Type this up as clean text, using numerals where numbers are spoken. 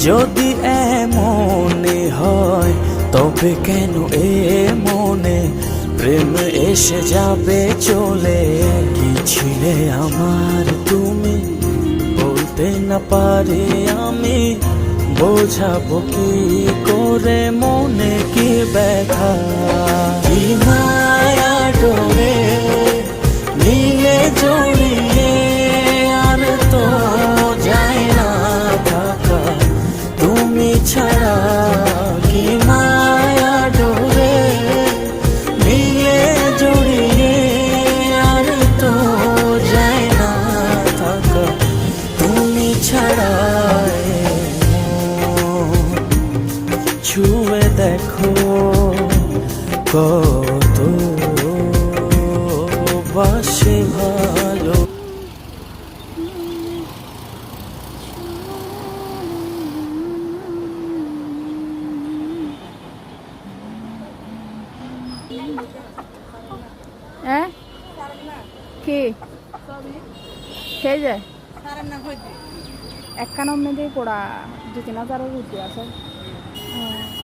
যদি এমনই হয় তবে কেন এ মনে প্রেম এসে যাবে চলে? কি ছিলে আমার তুমি বলতে না পারি আমি, বোঝাবো কি করে মনে কি ব্যথা? কি মায়া ডোরে নীলে জড়িয়ে আর তো যায় না থাকা তুমি ছাড়া। কি মায়া ডোরে নীলে জড়িয়ে আর তো যায় না থাকা তুমি ছাড়া। ছুঁয়ে দেখো কত বাসে ভালো। কি খেয়ে যায় একখানা মেয়েদের পড়া 2-3 হাজারের রুটি আছে।